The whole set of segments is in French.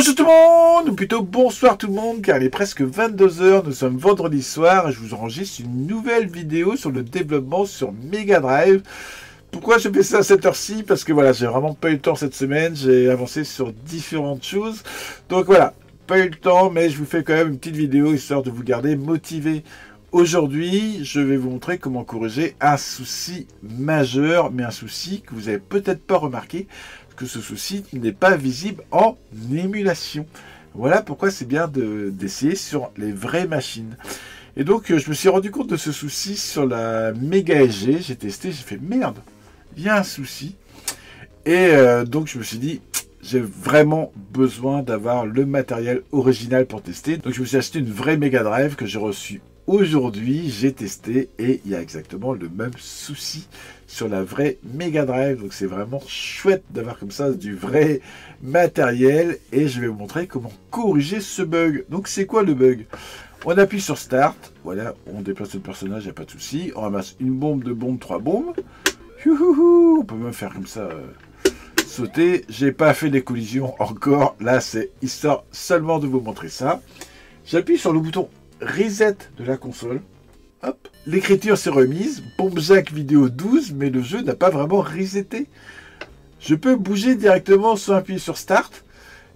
Bonjour tout le monde, ou plutôt bonsoir tout le monde, car il est presque 22 h, nous sommes vendredi soir et je vous enregistre une nouvelle vidéo sur le développement sur Mega Drive. Pourquoi je fais ça à cette heure-ci? Parce que voilà, j'ai vraiment pas eu le temps cette semaine, j'ai avancé sur différentes choses. Donc voilà, pas eu le temps, mais je vous fais quand même une petite vidéo histoire de vous garder motivé. Aujourd'hui, je vais vous montrer comment corriger un souci majeur, mais un souci que vous avez peut-être pas remarqué, que ce souci n'est pas visible en émulation. Voilà pourquoi c'est bien d'essayer sur les vraies machines. Et donc, je me suis rendu compte de ce souci sur la Mega SG. J'ai testé, j'ai fait merde, il y a un souci. Et donc, je me suis dit, j'ai vraiment besoin d'avoir le matériel original pour tester. Donc, je me suis acheté une vraie Mega Drive que j'ai reçue aujourd'hui. J'ai testé et il y a exactement le même souci sur la vraie Mega Drive. Donc, c'est vraiment chouette d'avoir comme ça du vrai matériel. Et je vais vous montrer comment corriger ce bug. Donc, c'est quoi le bug? On appuie sur Start. Voilà, on déplace le personnage, il n'y a pas de souci. On ramasse une bombe, deux bombes, trois bombes. Youhouhou, on peut même faire comme ça... sauter. J'ai pas fait des collisions encore. Là, c'est histoire seulement de vous montrer ça. J'appuie sur le bouton Reset de la console. Hop. L'écriture s'est remise. Bombe Jack vidéo 12, mais le jeu n'a pas vraiment reseté. Je peux bouger directement sans appuyer sur Start.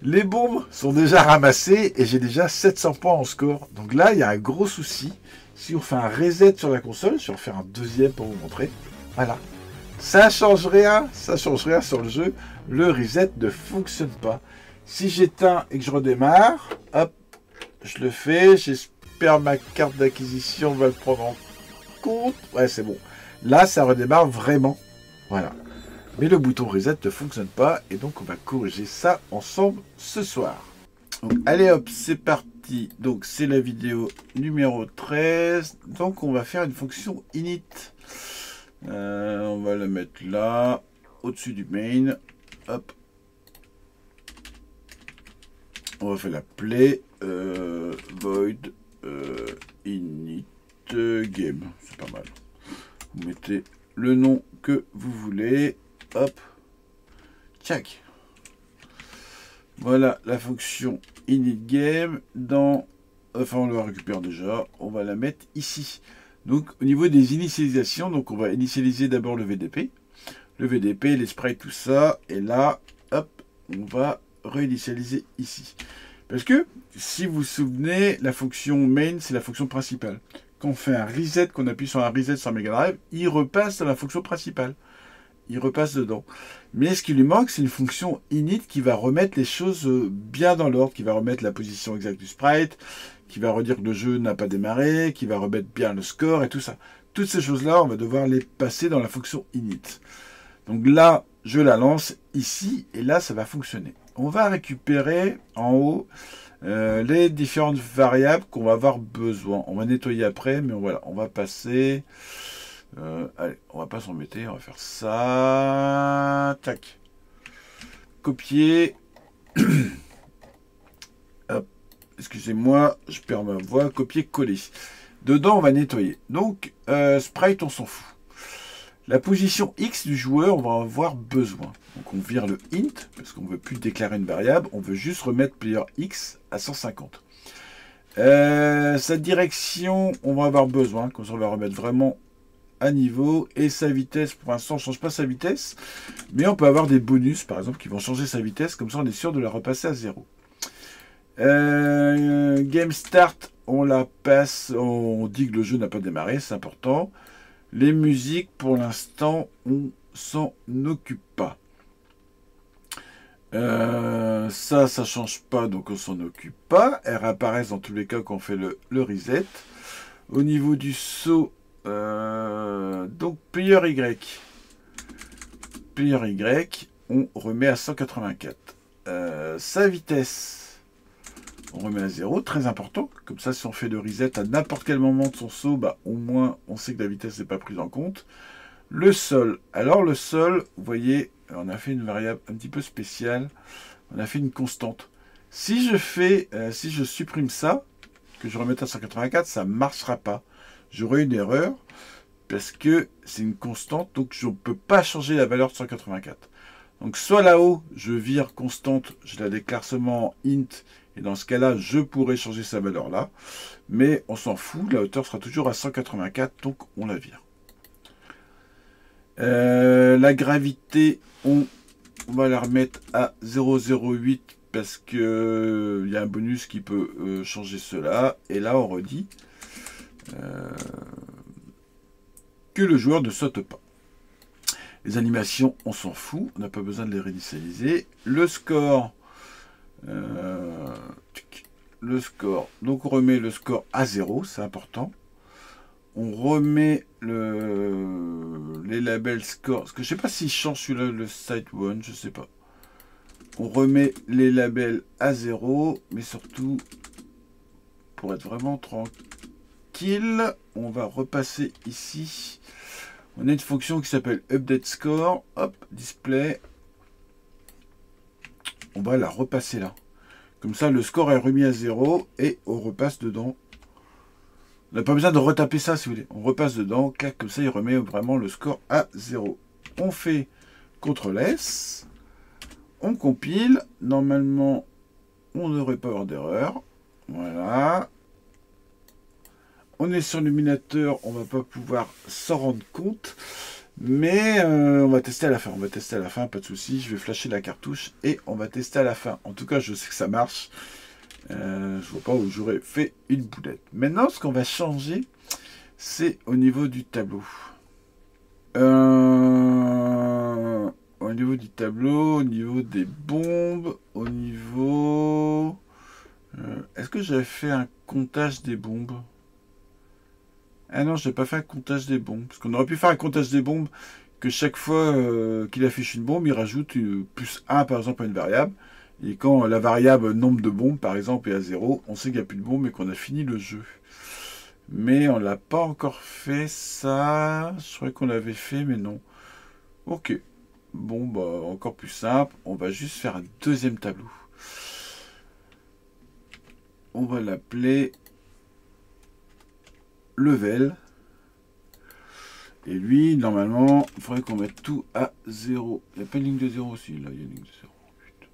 Les bombes sont déjà ramassées et j'ai déjà 700 points en score. Donc là, il y a un gros souci. Si on fait un reset sur la console, je vais en faire un deuxième pour vous montrer. Voilà. Ça change rien sur le jeu. Le reset ne fonctionne pas. Si j'éteins et que je redémarre, hop, je le fais. J'espère ma carte d'acquisition va le prendre en compte. Ouais, c'est bon. Là, ça redémarre vraiment. Voilà. Mais le bouton reset ne fonctionne pas. Et donc, on va corriger ça ensemble ce soir. Donc, allez hop, c'est parti. Donc, c'est la vidéo numéro 13. Donc, on va faire une fonction init. On va la mettre là, au-dessus du main. Hop. On va faire la play void init game. C'est pas mal. Vous mettez le nom que vous voulez. Hop. Tchac. Voilà la fonction init game. Enfin, on la récupère déjà. On va la mettre ici. Donc, au niveau des initialisations, donc on va initialiser d'abord le VDP. Le VDP, les sprites, tout ça. Et là, hop, on va réinitialiser ici. Parce que, si vous vous souvenez, la fonction main, c'est la fonction principale. Quand on fait un reset, qu'on appuie sur un reset sur Mega Drive, il repasse dans la fonction principale. Il repasse dedans. Mais ce qui lui manque, c'est une fonction init qui va remettre les choses bien dans l'ordre, qui va remettre la position exacte du sprite, qui va redire que le jeu n'a pas démarré, qui va remettre bien le score et tout ça. Toutes ces choses-là, on va devoir les passer dans la fonction init. Donc là, je la lance ici, et là, ça va fonctionner. On va récupérer en haut les différentes variables qu'on va avoir besoin. On va nettoyer après, mais voilà, on va passer... allez, on va pas s'embêter, on va faire ça. Tac. Copier. Hop. Excusez-moi, je perds ma voix. Copier-coller. Dedans, on va nettoyer. Donc, sprite, on s'en fout. La position X du joueur, on va avoir besoin. Donc, on vire le int, parce qu'on ne veut plus déclarer une variable. On veut juste remettre player X à 150. Sa direction, on va avoir besoin. Comme ça, on va remettre vraiment à niveau. Et sa vitesse, pour l'instant, on ne change pas sa vitesse. Mais on peut avoir des bonus, par exemple, qui vont changer sa vitesse. Comme ça, on est sûr de la repasser à 0. Game Start, on la passe. On dit que le jeu n'a pas démarré, c'est important. Les musiques, pour l'instant, on s'en occupe pas. Ça change pas, donc on s'en occupe pas. Elles apparaissent dans tous les cas quand on fait le reset. Au niveau du saut, donc player Y. Player Y, on remet à 184. Sa vitesse, on remet à 0, très important. Comme ça, si on fait le reset à n'importe quel moment de son saut, bah, au moins, on sait que la vitesse n'est pas prise en compte. Le sol. Alors, le sol, vous voyez, on a fait une variable un petit peu spéciale. On a fait une constante. Si je supprime ça, que je remette à 184, ça ne marchera pas. J'aurai une erreur parce que c'est une constante, donc je ne peux pas changer la valeur de 184. Donc soit là-haut, je vire constante, je la déclare seulement en int, et dans ce cas-là, je pourrais changer sa valeur là. Mais on s'en fout, la hauteur sera toujours à 184, donc on la vire. La gravité, on va la remettre à 0,08 parce que il y a un bonus qui peut changer cela. Et là, on redit que le joueur ne saute pas. Les animations, on s'en fout, on n'a pas besoin de les réinitialiser. Le score, donc on remet le score à 0, c'est important. On remet les labels score, parce que je sais pas s'il change sur le site one, je sais pas. On remet les labels à 0, mais surtout, pour être vraiment tranquille, on va repasser ici. On a une fonction qui s'appelle update score, hop, display. On va la repasser là. Comme ça, le score est remis à 0 et on repasse dedans. On n'a pas besoin de retaper ça si vous voulez. On repasse dedans, clac, comme ça, il remet vraiment le score à 0. On fait CTRL S. On compile. Normalement, on ne devrait pas avoir d'erreur. Voilà. On est sur l'illuminateur, on ne va pas pouvoir s'en rendre compte. Mais on va tester à la fin. On va tester à la fin, pas de souci. Je vais flasher la cartouche et on va tester à la fin. En tout cas, je sais que ça marche. Je vois pas où j'aurais fait une boulette. Maintenant, ce qu'on va changer, c'est au niveau du tableau. Au niveau du tableau, au niveau des bombes, au niveau... Est-ce que j'avais fait un comptage des bombes? Ah non, je n'ai pas fait un comptage des bombes. Parce qu'on aurait pu faire un comptage des bombes que chaque fois qu'il affiche une bombe, il rajoute plus 1 par exemple à une variable. Et quand la variable nombre de bombes par exemple est à 0, on sait qu'il n'y a plus de bombes et qu'on a fini le jeu. Mais on l'a pas encore fait ça. Je croyais qu'on l'avait fait, mais non. Ok. Bon, bah encore plus simple. On va juste faire un deuxième tableau. On va l'appeler level. Et lui, normalement, il faudrait qu'on mette tout à 0. Il n'y a pas une ligne de 0 aussi. Là, il y a une ligne de 0. Putain.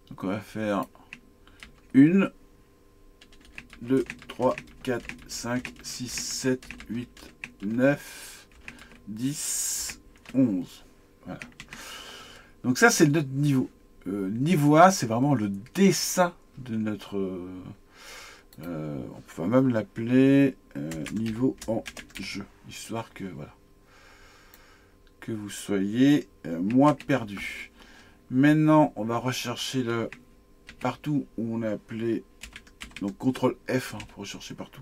Donc on va faire 1, 2, 3, 4, 5, 6, 7, 8, 9, 10, 11. Voilà. Donc ça, c'est notre niveau. Niveau 1, c'est vraiment le dessin de notre... on peut même l'appeler niveau en jeu, histoire que voilà, que vous soyez moins perdu. Maintenant, on va rechercher le partout où on a appelé, donc CTRL F pour rechercher partout.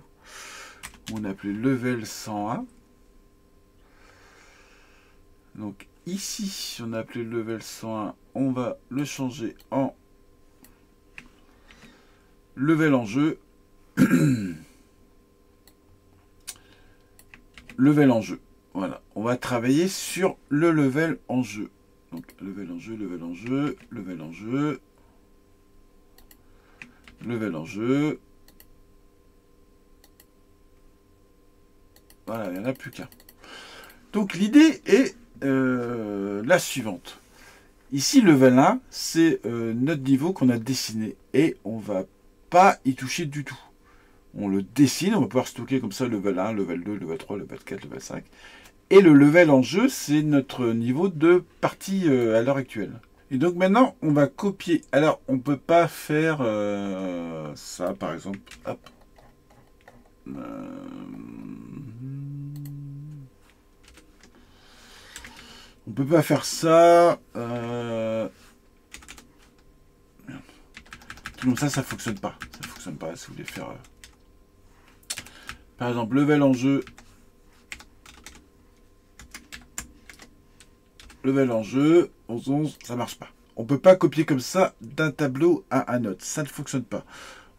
Où on a appelé level 101. Donc ici, si on a appelé level 101, on va le changer en level en jeu. Level en jeu. Voilà. On va travailler sur le level en jeu. Donc, level en jeu, level en jeu, level en jeu, level en jeu. Voilà, il n'y en a plus qu'un. Donc, l'idée est la suivante. Ici, level 1, c'est notre niveau qu'on a dessiné. Et on ne va pas y toucher du tout. On le dessine, on va pouvoir stocker comme ça level 1, level 2, level 3, level 4, level 5. Et le level en jeu, c'est notre niveau de partie à l'heure actuelle. Et donc maintenant, on va copier. Alors, on ne peut pas faire ça, par exemple. Hop. On peut pas faire ça. Comme ça fonctionne pas. Ça fonctionne pas si vous voulez faire... Par exemple, level en jeu. Level en jeu, 11, ça marche pas. On peut pas copier comme ça d'un tableau à un autre. Ça ne fonctionne pas.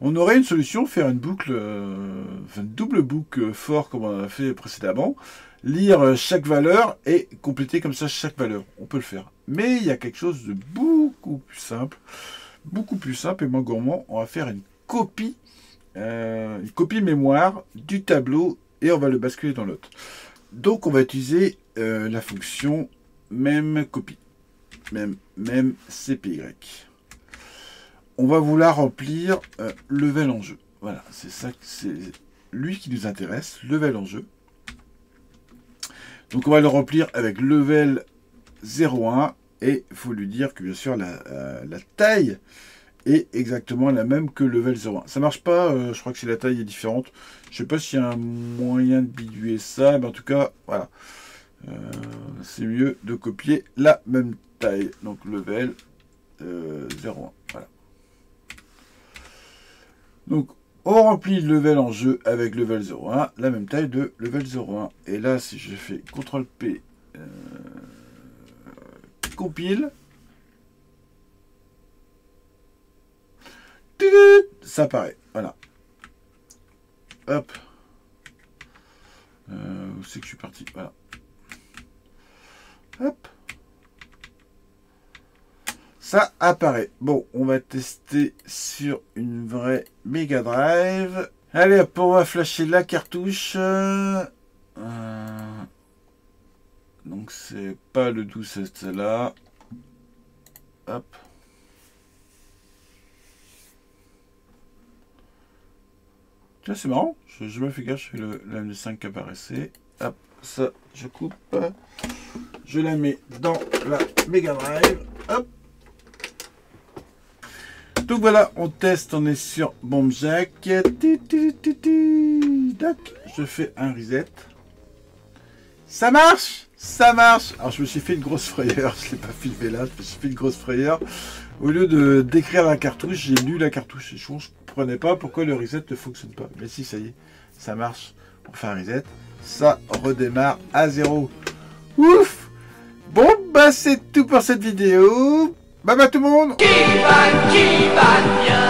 On aurait une solution, faire une boucle, une double boucle for comme on a fait précédemment. Lire chaque valeur et compléter comme ça chaque valeur. On peut le faire. Mais il y a quelque chose de beaucoup plus simple. Beaucoup plus simple et moins gourmand. On va faire une copie mémoire du tableau et on va le basculer dans l'autre. Donc on va utiliser la fonction même copie. Même CPY. On va vouloir remplir level en jeu. Voilà, c'est ça, c'est lui qui nous intéresse, level en jeu. Donc on va le remplir avec level 0,1 et il faut lui dire que bien sûr la taille est exactement la même que level 0,1. Ça marche pas, je crois que si la taille est différente. Je sais pas s'il y a un moyen de biduer ça, mais en tout cas, voilà. C'est mieux de copier la même taille. Donc level 0,1. Voilà. Donc on remplit le level en jeu avec level 0,1, la même taille de level 0,1. Et là, si je fais CTRL P, compile, ça apparaît. Voilà. Hop. Où c'est que je suis parti? Voilà. Hop. Ça apparaît. Bon, on va tester sur une vraie Mega Drive. Allez, hop, on va flasher la cartouche. Donc, c'est pas le 12, c'est celle-là. Hop. Tiens, c'est marrant. Je me fais gaffe, je fais la M5 qui apparaissait. Hop, ça, je coupe. Je la mets dans la Mega Drive. Hop. Donc voilà, on teste, on est sur Bomb Jack. Je fais un reset. Ça marche! Ça marche! Alors je me suis fait une grosse frayeur, je ne l'ai pas filmé là, je me suis fait une grosse frayeur. Au lieu de d'écrire la cartouche, j'ai lu la cartouche. Et je ne comprenais pas pourquoi le reset ne fonctionne pas. Mais si, ça y est, ça marche. On fait un reset. Ça redémarre à 0. Ouf! Bon, bah c'est tout pour cette vidéo. Bye bye tout le monde. Qui va bien